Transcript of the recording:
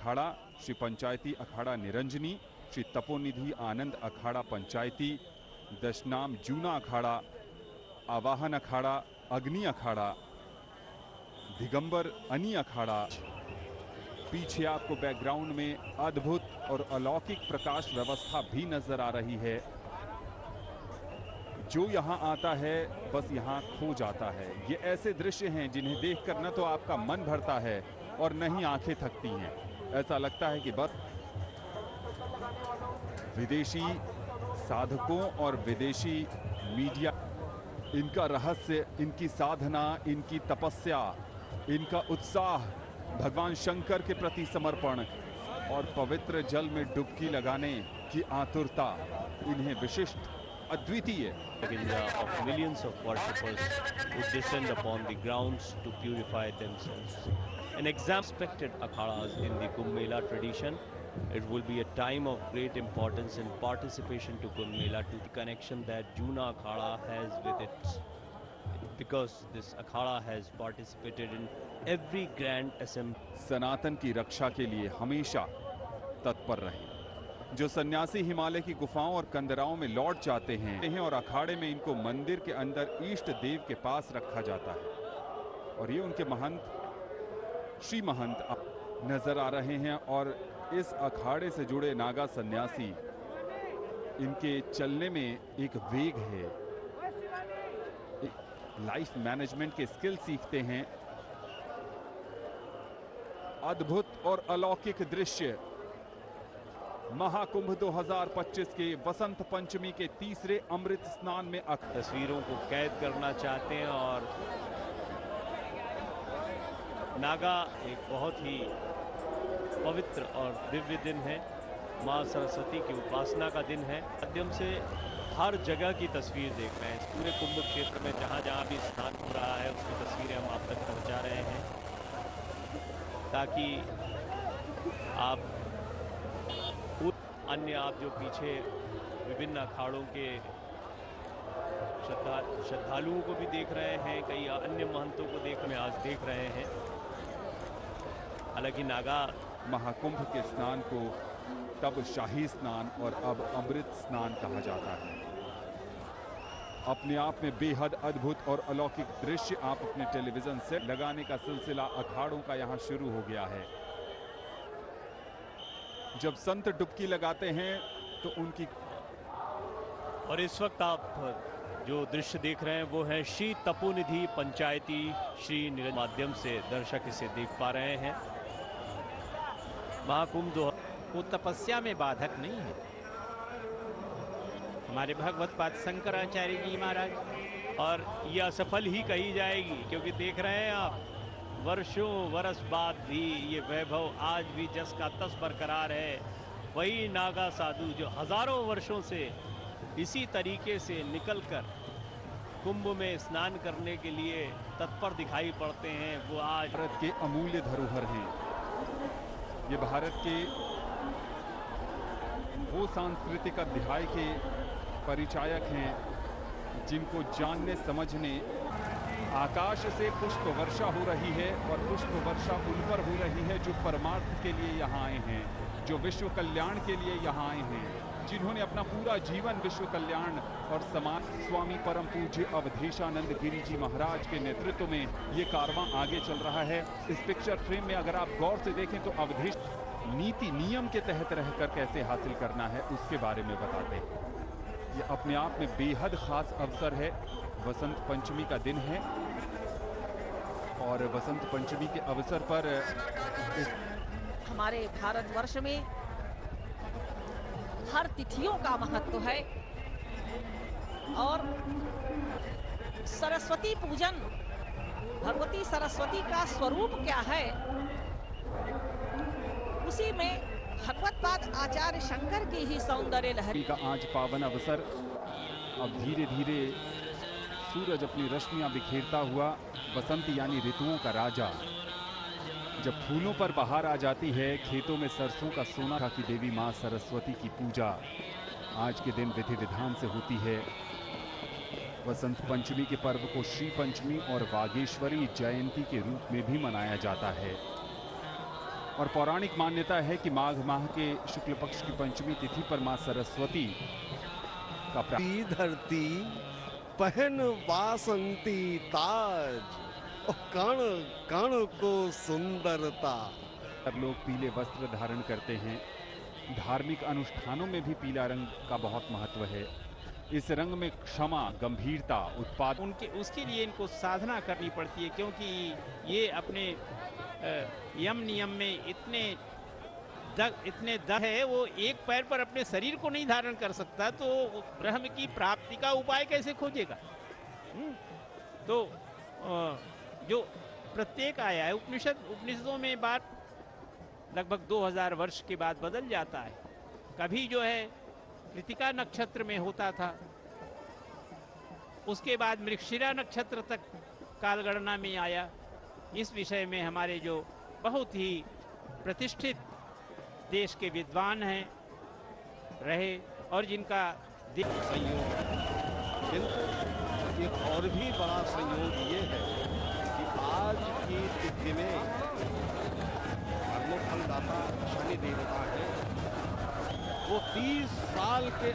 अखाड़ा, श्री पंचायती अखाड़ा निरंजनी, श्री तपोनिधि आनंद अखाड़ा पंचायती, दशनाम जूना अखाड़ा, आवाहन अखाड़ा, अग्नि अखाड़ा, दिगंबर अनी अखाड़ा। पीछे आपको बैकग्राउंड में अद्भुत और अलौकिक प्रकाश व्यवस्था भी नजर आ रही है। जो यहाँ आता है बस यहाँ खो जाता है। ये ऐसे दृश्य हैं जिन्हें देखकर न तो आपका मन भरता है और न ही आंखें थकती हैं। ऐसा लगता है कि बस विदेशी साधकों और विदेशी मीडिया, इनका रहस्य, इनकी साधना, इनकी तपस्या, इनका उत्साह, भगवान शंकर के प्रति समर्पण और पवित्र जल में डुबकी लगाने की आतुरता इन्हें विशिष्ट, अद्वितीय। Of millions of worshippers who descend upon the grounds to purify themselves. An expected akhadas in the Kumbh Mela tradition. It will be a time of great importance and participation to Kumbh Mela, to the connection that Juna Akhada has with it, because this Akhada has participated in every grand assembly. सनातन की रक्षा के लिए हमेशा तत्पर रहे। जो सन्यासी हिमालय की गुफाओं और कंदराओं में लौट जाते हैं और अखाड़े में इनको मंदिर के अंदर इष्ट देव के पास रखा जाता है। और ये उनके महंत, श्री महंत नजर आ रहे हैं। और इस अखाड़े से जुड़े नागा सन्यासी, इनके चलने में एक वेग है, लाइफ मैनेजमेंट के स्किल सीखते हैं। अद्भुत और अलौकिक दृश्य महाकुंभ 2025 के वसंत पंचमी के तीसरे अमृत स्नान में तस्वीरों को कैद करना चाहते हैं। और नागा एक बहुत ही पवित्र और दिव्य दिन है, माँ सरस्वती की उपासना का दिन है। माध्यम से हर जगह की तस्वीर देख रहे हैं। पूरे कुंभ क्षेत्र में जहाँ जहाँ भी स्नान हो रहा है उसकी तस्वीरें हम आप तक पहुँचा रहे हैं, ताकि आप अन्य आप जो पीछे विभिन्न अखाड़ों के श्रद्धालुओं को भी देख रहे हैं, कई अन्य महंतों को आज देख रहे हैं। हालांकि नागा महाकुंभ के स्नान को तब शाही स्नान और अब अमृत स्नान कहा जाता है। अपने आप में बेहद अद्भुत और अलौकिक दृश्य आप अपने टेलीविजन से लगाने का सिलसिला अखाड़ों का यहाँ शुरू हो गया है। जब संत डुबकी लगाते हैं तो उनकी, और इस वक्त आप जो दृश्य देख रहे हैं वो है श्री तपोनिधि पंचायती श्री निरंजन माध्यम से दर्शक इसे देख पा रहे हैं। महाकुंभ वो तपस्या में बाधक नहीं है। हमारे भगवत पाद शंकराचार्य जी महाराज, और यह असफल ही कही जाएगी, क्योंकि देख रहे हैं आप वर्षों वर्ष बाद भी ये वैभव आज भी जस का तस बरकरार है। वही नागा साधु जो हजारों वर्षों से इसी तरीके से निकलकर कुंभ में स्नान करने के लिए तत्पर दिखाई पड़ते हैं, वो आज भारत के अमूल्य धरोहर हैं। ये भारत के वो सांस्कृतिक अध्याय के परिचायक हैं जिनको जानने समझने आकाश से पुष्प वर्षा हो रही है, और पुष्प वर्षा उन पर हो रही है जो परमार्थ के लिए यहाँ आए हैं, जो विश्व कल्याण के लिए यहाँ आए हैं, जिन्होंने अपना पूरा जीवन विश्व कल्याण और समाज। स्वामी परम पूज्य अवधेशानंद गिरी जी महाराज के नेतृत्व में ये कारवां आगे चल रहा है। इस पिक्चर फ्रेम में अगर आप गौर से देखें तो अवधेश नीति नियम के तहत रहकर कैसे हासिल करना है उसके बारे में बताते हैं। ये अपने आप में बेहद खास अवसर है। वसंत पंचमी का दिन है और वसंत पंचमी के अवसर पर हमारे भारतवर्ष में हर तिथियों का महत्व है, और सरस्वती पूजन, भगवती सरस्वती का स्वरूप क्या है, उसी में भगवत पाद आचार्य शंकर की ही सौंदर्य लहरी का आज पावन अवसर। अब धीरे धीरे सूरज अपनी रश्मियां बिखेरता हुआ, बसंत यानी ऋतुओं का राजा जब फूलों पर बहार आ जाती है, खेतों में सरसों का सोना की देवी माँ सरस्वती की पूजा आज के दिन विधि विधान से होती है। वसंत पंचमी के पर्व को श्री पंचमी और वागेश्वरी जयंती के रूप में भी मनाया जाता है। और पौराणिक मान्यता है कि माघ माह के शुक्ल पक्ष की पंचमी तिथि पर मां सरस्वती का धरती पहन वासंती ताज, कण कण को सुंदरता। लोग पीले वस्त्र धारण करते हैं। धार्मिक अनुष्ठानों में भी पीला रंग का बहुत महत्व है। इस रंग में क्षमा, गंभीरता, उत्पाद उनके उसके लिए इनको साधना करनी पड़ती है, क्योंकि ये अपने यम नियम में इतने दर है, वो एक पैर पर अपने शरीर को नहीं धारण कर सकता, तो ब्रह्म की प्राप्ति का उपाय कैसे खोजेगा? तो जो प्रत्येक आया है उपनिषदों में बात लगभग 2000 वर्ष के बाद बदल जाता है। कभी जो है कृतिका नक्षत्र में होता था, उसके बाद मृगशिरा नक्षत्र तक कालगणना में आया। इस विषय में हमारे जो बहुत ही प्रतिष्ठित देश के विद्वान हैं रहे और जिनका संयोग, किंतु एक और भी बड़ा संयोग ये है कि आज की तिथि में कर्मफल दाता शनि देवता है, वो 30 साल के